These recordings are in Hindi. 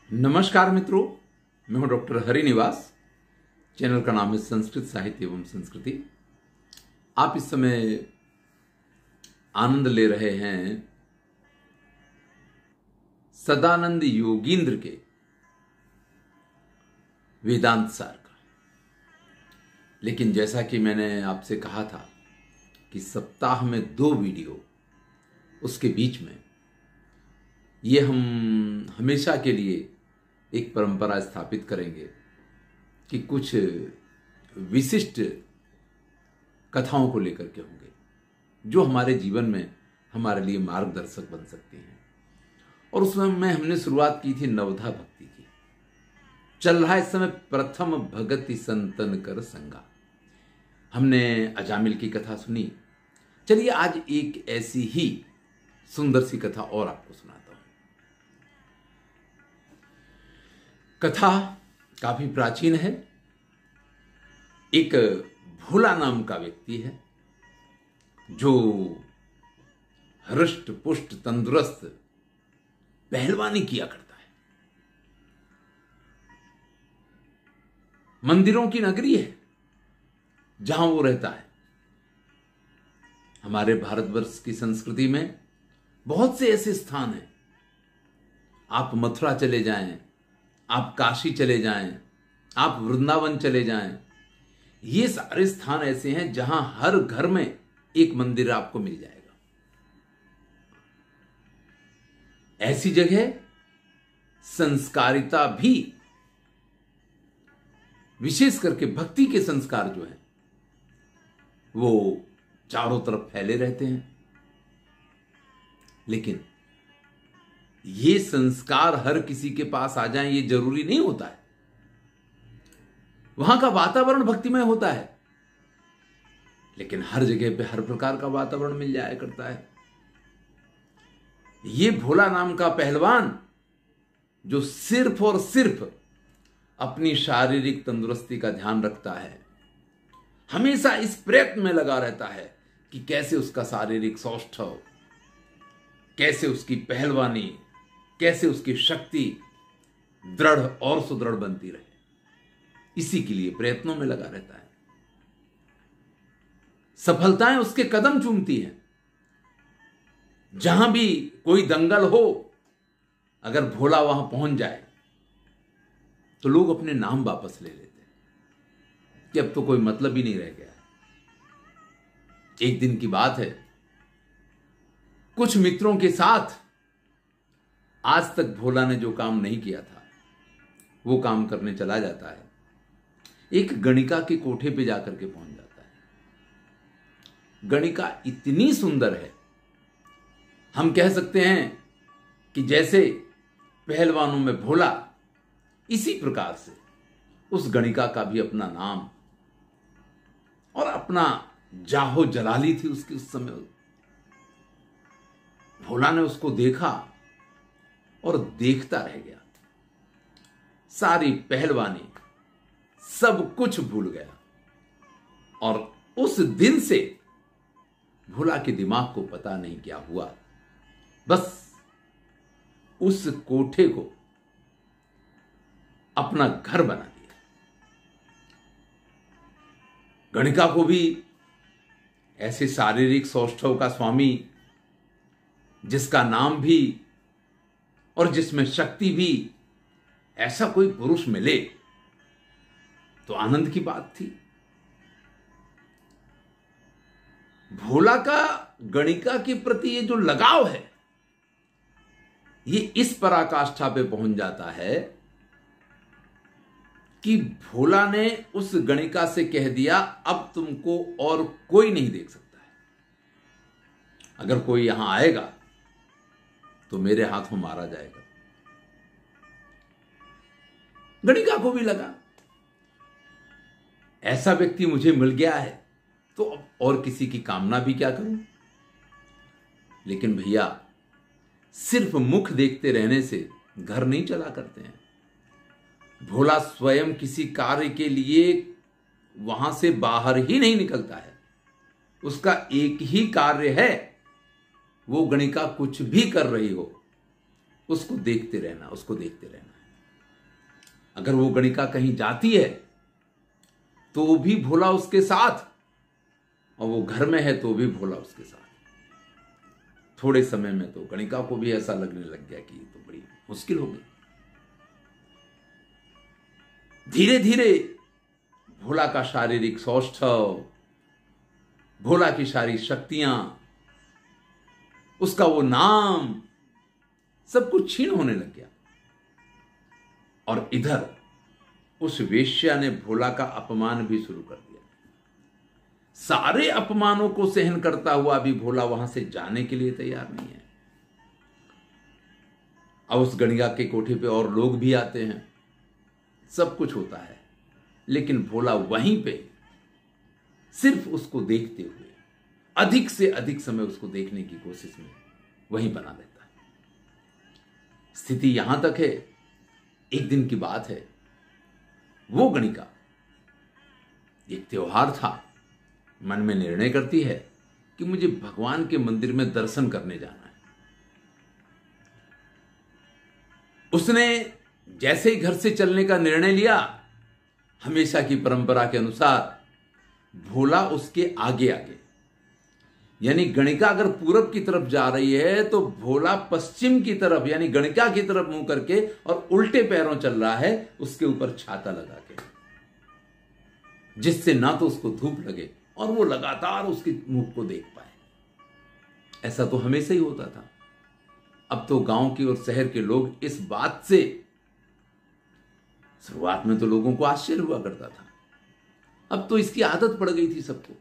नमस्कार मित्रों, मैं हूं डॉक्टर हरिनिवास। चैनल का नाम है संस्कृत साहित्य एवं संस्कृति। आप इस समय आनंद ले रहे हैं सदानंद योगींद्र के वेदांत सार का। लेकिन जैसा कि मैंने आपसे कहा था कि सप्ताह में 2 वीडियो, उसके बीच में ये हम हमेशा के लिए एक परंपरा स्थापित करेंगे कि कुछ विशिष्ट कथाओं को लेकर के होंगे जो हमारे जीवन में हमारे लिए मार्गदर्शक बन सकती हैं। और उसमें हमने शुरुआत की थी नवधा भक्ति की। चल रहा है इस समय प्रथम भगति संतन कर संगा। हमने अजामिल की कथा सुनी। चलिए आज एक ऐसी ही सुंदर सी कथा और आपको सुनाता हूं। कथा काफी प्राचीन है। एक भोला नाम का व्यक्ति है जो हृष्ट पुष्ट तंदुरुस्त पहलवानी किया करता है। मंदिरों की नगरी है जहां वो रहता है। हमारे भारतवर्ष की संस्कृति में बहुत से ऐसे स्थान हैं। आप मथुरा चले जाएं, आप काशी चले जाएं, आप वृंदावन चले जाएं, ये सारे स्थान ऐसे हैं जहां हर घर में एक मंदिर आपको मिल जाएगा। ऐसी जगह संस्कारिता भी, विशेष करके भक्ति के संस्कार जो हैं वो चारों तरफ फैले रहते हैं। लेकिन ये संस्कार हर किसी के पास आ जाएं ये जरूरी नहीं होता है। वहां का वातावरण भक्तिमय होता है, लेकिन हर जगह पे हर प्रकार का वातावरण मिल जाया करता है। ये भोला नाम का पहलवान जो सिर्फ और सिर्फ अपनी शारीरिक तंदुरुस्ती का ध्यान रखता है, हमेशा इस प्रयत्न में लगा रहता है कि कैसे उसका शारीरिक सौष्ठव, कैसे उसकी पहलवानी, कैसे उसकी शक्ति दृढ़ और सुदृढ़ बनती रहे, इसी के लिए प्रयत्नों में लगा रहता है। सफलताएं उसके कदम चूमती हैं। जहां भी कोई दंगल हो, अगर भोला वहां पहुंच जाए तो लोग अपने नाम वापस ले लेते हैं कि अब तो कोई मतलब ही नहीं रह गया है। एक दिन की बात है, कुछ मित्रों के साथ आज तक भोला ने जो काम नहीं किया था वो काम करने चला जाता है। एक गणिका के कोठे पे जाकर के पहुंच जाता है। गणिका इतनी सुंदर है, हम कह सकते हैं कि जैसे पहलवानों में भोला, इसी प्रकार से उस गणिका का भी अपना नाम और अपना जाहो जलाली थी उसकी उस समय। भोला ने उसको देखा और देखता रह गया। सारी पहलवानी, सब कुछ भूल गया। और उस दिन से भोला के दिमाग को पता नहीं क्या हुआ, बस उस कोठे को अपना घर बना दिया। गणिका को भी ऐसे शारीरिक सौष्ठव का स्वामी, जिसका नाम भी और जिसमें शक्ति भी, ऐसा कोई पुरुष मिले तो आनंद की बात थी। भोला का गणिका के प्रति ये जो लगाव है, ये इस पराकाष्ठा पे पहुंच जाता है कि भोला ने उस गणिका से कह दिया, अब तुमको और कोई नहीं देख सकता है। अगर कोई यहां आएगा तो मेरे हाथों मारा जाएगा। गणिका को भी लगा, ऐसा व्यक्ति मुझे मिल गया है तो अब और किसी की कामना भी क्या करूं। लेकिन भैया, सिर्फ मुख देखते रहने से घर नहीं चला करते हैं। भोला स्वयं किसी कार्य के लिए वहां से बाहर ही नहीं निकलता है। उसका एक ही कार्य है, वो गणिका कुछ भी कर रही हो उसको देखते रहना, उसको देखते रहना है। अगर वो गणिका कहीं जाती है तो भी भोला उसके साथ, और वो घर में है तो भी भोला उसके साथ। थोड़े समय में तो गणिका को भी ऐसा लगने लग गया कि ये तो बड़ी मुश्किल हो गई। धीरे धीरे भोला का शारीरिक सौष्ठव, भोला की सारी शक्तियां, उसका वो नाम, सब कुछ क्षीण होने लग गया। और इधर उस वेश्या ने भोला का अपमान भी शुरू कर दिया। सारे अपमानों को सहन करता हुआ भी भोला वहां से जाने के लिए तैयार नहीं है। अब उस गणिका के कोठे पे और लोग भी आते हैं, सब कुछ होता है, लेकिन भोला वहीं पे सिर्फ उसको देखते हुए अधिक से अधिक समय उसको देखने की कोशिश में वहीं बना रहता है। स्थिति यहां तक है, एक दिन की बात है, वो गणिका, एक त्योहार था, मन में निर्णय करती है कि मुझे भगवान के मंदिर में दर्शन करने जाना है। उसने जैसे ही घर से चलने का निर्णय लिया, हमेशा की परंपरा के अनुसार भोला उसके आगे आगे, यानी गणिका अगर पूरब की तरफ जा रही है तो भोला पश्चिम की तरफ, यानी गणिका की तरफ मुंह करके और उल्टे पैरों चल रहा है, उसके ऊपर छाता लगा के, जिससे ना तो उसको धूप लगे और वो लगातार उसके मुख को देख पाए। ऐसा तो हमेशा ही होता था। अब तो गांव की और शहर के लोग इस बात से, शुरुआत में तो लोगों को आश्चर्य हुआ करता था, अब तो इसकी आदत पड़ गई थी सबको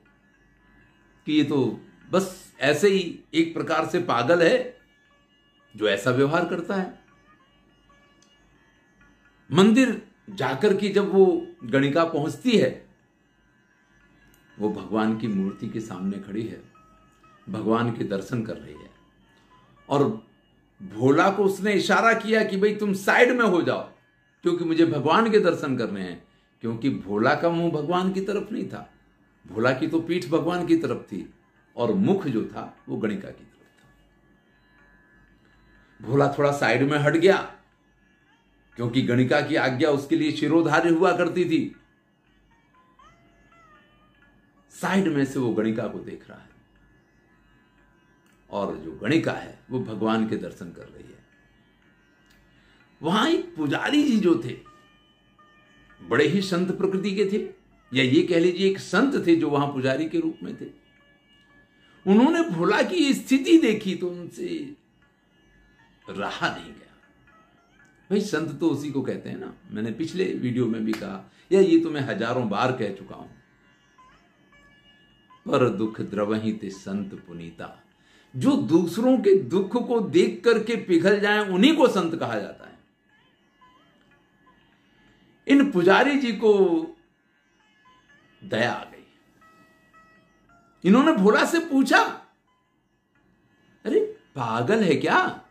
कि ये तो बस ऐसे ही एक प्रकार से पागल है जो ऐसा व्यवहार करता है। मंदिर जाकर के जब वो गणिका पहुंचती है, वो भगवान की मूर्ति के सामने खड़ी है, भगवान के दर्शन कर रही है, और भोला को उसने इशारा किया कि भाई तुम साइड में हो जाओ, क्योंकि मुझे भगवान के दर्शन करने हैं। क्योंकि भोला का मुंह भगवान की तरफ नहीं था, भोला की तो पीठ भगवान की तरफ थी और मुख जो था वो गणिका की तरफ था। भोला थोड़ा साइड में हट गया, क्योंकि गणिका की आज्ञा उसके लिए शिरोधार्य हुआ करती थी। साइड में से वो गणिका को देख रहा है, और जो गणिका है वो भगवान के दर्शन कर रही है। वहां एक पुजारी जी जो थे, बड़े ही संत प्रकृति के थे, या ये कह लीजिए एक संत थे जो वहां पुजारी के रूप में थे। उन्होंने भोला की स्थिति देखी तो उनसे रहा नहीं गया। भाई संत तो उसी को कहते हैं ना, मैंने पिछले वीडियो में भी कहा, या ये तो मैं हजारों बार कह चुका हूं, पर दुख द्रवहि ते संत पुनीता। जो दूसरों के दुख को देख करके पिघल जाए, उन्हीं को संत कहा जाता है। इन पुजारी जी को दया आ गई। इन्होंने भोला से पूछा, अरे पागल है क्या,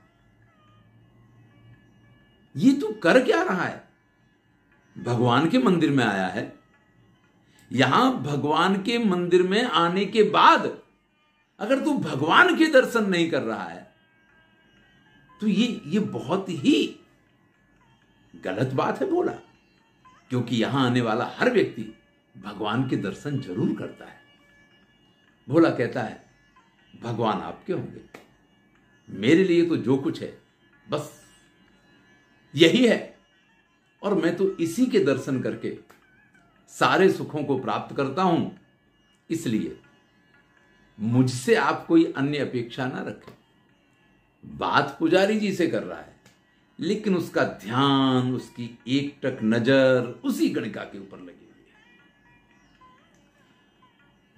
ये तू कर क्या रहा है? भगवान के मंदिर में आया है, यहां भगवान के मंदिर में आने के बाद अगर तू भगवान के दर्शन नहीं कर रहा है तो ये बहुत ही गलत बात है भोला, क्योंकि यहां आने वाला हर व्यक्ति भगवान के दर्शन जरूर करता है। भोला कहता है, भगवान आपके होंगे, मेरे लिए तो जो कुछ है बस यही है, और मैं तो इसी के दर्शन करके सारे सुखों को प्राप्त करता हूं, इसलिए मुझसे आप कोई अन्य अपेक्षा ना रखें। बात पुजारी जी से कर रहा है, लेकिन उसका ध्यान, उसकी एकटक नजर उसी गणिका के ऊपर लगी हुई है।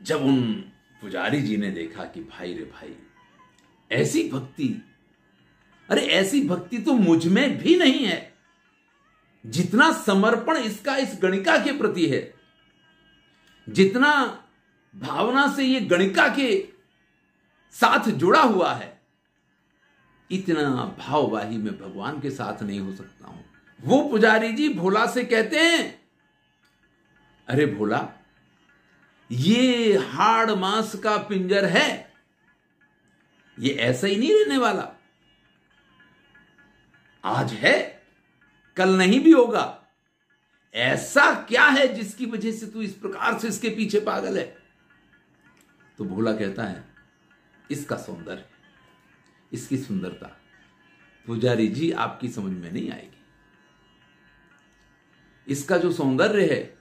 जब उन पुजारी जी ने देखा कि भाई रे भाई, ऐसी भक्ति, अरे ऐसी भक्ति तो मुझ में भी नहीं है, जितना समर्पण इसका इस गणिका के प्रति है, जितना भावना से ये गणिका के साथ जुड़ा हुआ है, इतना भाववाही मैं भगवान के साथ नहीं हो सकता हूं। वो पुजारी जी भोला से कहते हैं, अरे भोला, ये हाड़ मांस का पिंजर है, ये ऐसा ही नहीं रहने वाला। आज है, कल नहीं भी होगा, ऐसा क्या है जिसकी वजह से तू इस प्रकार से इसके पीछे पागल है? तो भोला कहता है, इसका सौंदर्य, इसकी सुंदरता पुजारी जी आपकी समझ में नहीं आएगी। इसका जो सौंदर्य है,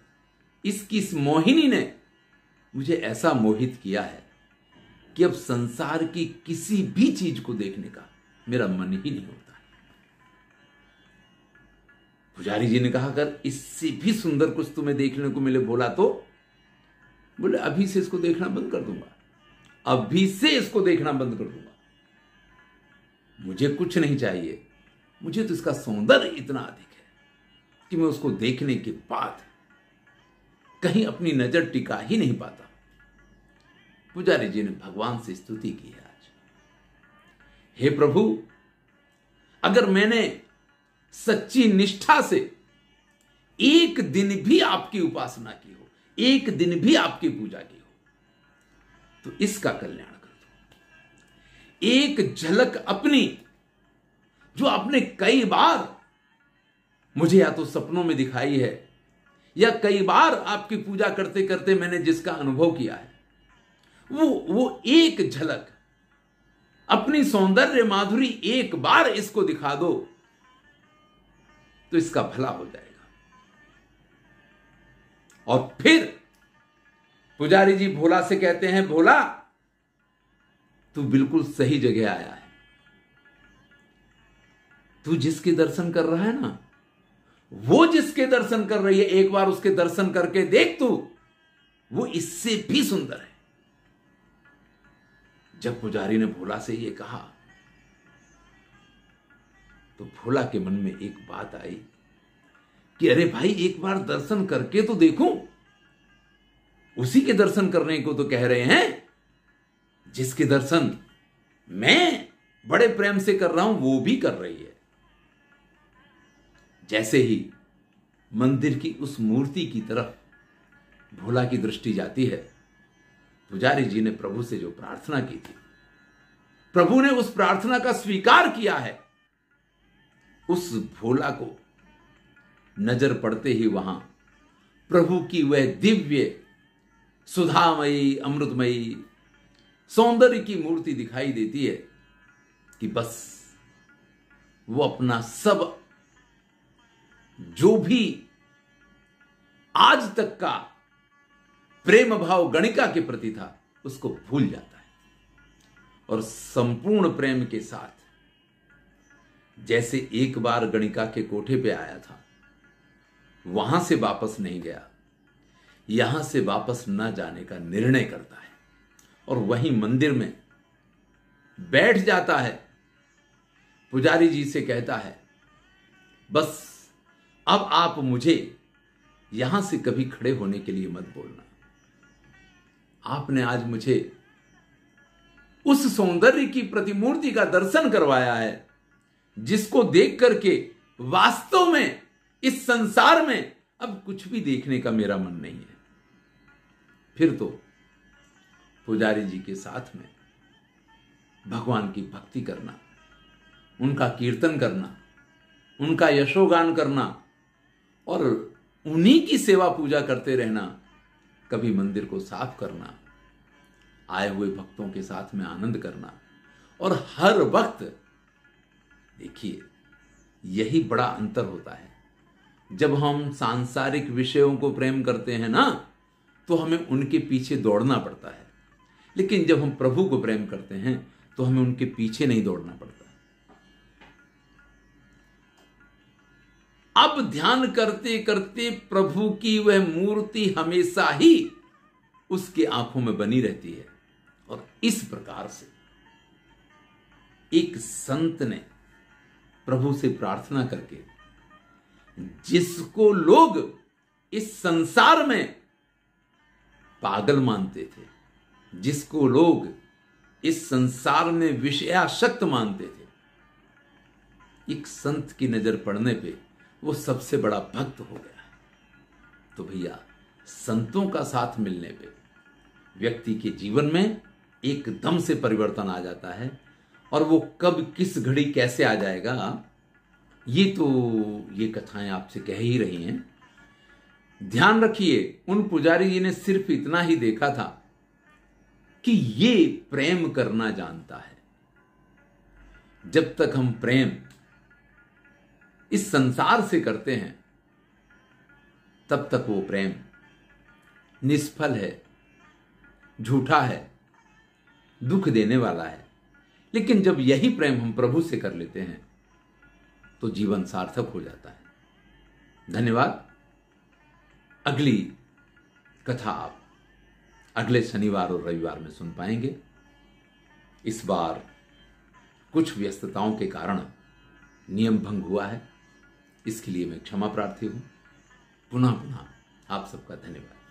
इसकी इस मोहिनी ने मुझे ऐसा मोहित किया है कि अब संसार की किसी भी चीज को देखने का मेरा मन ही नहीं होता। पुजारी जी ने कहा, अगर इससे भी सुंदर कुछ तुम्हें देखने को मिले भोला तो? बोले, अभी से इसको देखना बंद कर दूंगा, अभी से इसको देखना बंद कर दूंगा। मुझे कुछ नहीं चाहिए, मुझे तो इसका सौंदर्य इतना अधिक है कि मैं उसको देखने के बाद कहीं अपनी नजर टिका ही नहीं पाता। पुजारी जी ने भगवान से स्तुति की है आज, हे प्रभु, अगर मैंने सच्ची निष्ठा से एक दिन भी आपकी उपासना की हो, एक दिन भी आपकी पूजा की हो, तो इसका कल्याण कर दो। एक झलक अपनी, जो आपने कई बार मुझे या तो सपनों में दिखाई है, या कई बार आपकी पूजा करते करते मैंने जिसका अनुभव किया है, वो एक झलक अपनी सौंदर्य माधुरी एक बार इसको दिखा दो तो इसका भला हो जाएगा। और फिर पुजारी जी भोला से कहते हैं, भोला तू बिल्कुल सही जगह आया है। तू जिसके दर्शन कर रहा है ना, वो जिसके दर्शन कर रही है, एक बार उसके दर्शन करके देख तू, वो इससे भी सुंदर है। जब पुजारी ने भोला से ये कहा तो भोला के मन में एक बात आई कि अरे भाई, एक बार दर्शन करके तो देखूं। उसी के दर्शन करने को तो कह रहे हैं जिसके दर्शन मैं बड़े प्रेम से कर रहा हूं, वो भी कर रही है। जैसे ही मंदिर की उस मूर्ति की तरफ भोला की दृष्टि जाती है, पुजारी जी ने प्रभु से जो प्रार्थना की थी, प्रभु ने उस प्रार्थना का स्वीकार किया है। उस भोला को नजर पड़ते ही वहां प्रभु की वह दिव्य सुधामयी अमृतमयी सौंदर्य की मूर्ति दिखाई देती है कि बस वो अपना सब जो भी आज तक का प्रेम भाव गणिका के प्रति था, उसको भूल जाता है और संपूर्ण प्रेम के साथ जैसे एक बार गणिका के कोठे पे आया था, वहां से वापस नहीं गया, यहां से वापस न जाने का निर्णय करता है और वहीं मंदिर में बैठ जाता है। पुजारी जी से कहता है, बस अब आप मुझे यहां से कभी खड़े होने के लिए मत बोलना। आपने आज मुझे उस सौंदर्य की प्रतिमूर्ति का दर्शन करवाया है जिसको देख करके वास्तव में इस संसार में अब कुछ भी देखने का मेरा मन नहीं है। फिर तो पुजारी जी के साथ में भगवान की भक्ति करना, उनका कीर्तन करना, उनका यशोगान करना और उन्हीं की सेवा पूजा करते रहना, कभी मंदिर को साफ करना, आए हुए भक्तों के साथ में आनंद करना और हर वक्त देखिए, यही बड़ा अंतर होता है। जब हम सांसारिक विषयों को प्रेम करते हैं ना, तो हमें उनके पीछे दौड़ना पड़ता है, लेकिन जब हम प्रभु को प्रेम करते हैं तो हमें उनके पीछे नहीं दौड़ना पड़ता। अब ध्यान करते करते प्रभु की वह मूर्ति हमेशा ही उसके आंखों में बनी रहती है। और इस प्रकार से एक संत ने प्रभु से प्रार्थना करके, जिसको लोग इस संसार में पागल मानते थे, जिसको लोग इस संसार में विषयासक्त मानते थे, एक संत की नजर पड़ने पे वो सबसे बड़ा भक्त हो गया। तो भैया, संतों का साथ मिलने पे व्यक्ति के जीवन में एकदम से परिवर्तन आ जाता है। और वो कब किस घड़ी कैसे आ जाएगा, ये कथाएं आपसे कह ही रही हैं। ध्यान रखिए, उन पुजारी जी ने सिर्फ इतना ही देखा था कि ये प्रेम करना जानता है। जब तक हम प्रेम इस संसार से करते हैं तब तक वो प्रेम निष्फल है, झूठा है, दुख देने वाला है। लेकिन जब यही प्रेम हम प्रभु से कर लेते हैं तो जीवन सार्थक हो जाता है। धन्यवाद। अगली कथा आप अगले शनिवार और रविवार में सुन पाएंगे। इस बार कुछ व्यस्तताओं के कारण नियम भंग हुआ है, इसके लिए मैं क्षमा प्रार्थी हूं। पुनः पुनः आप सबका धन्यवाद।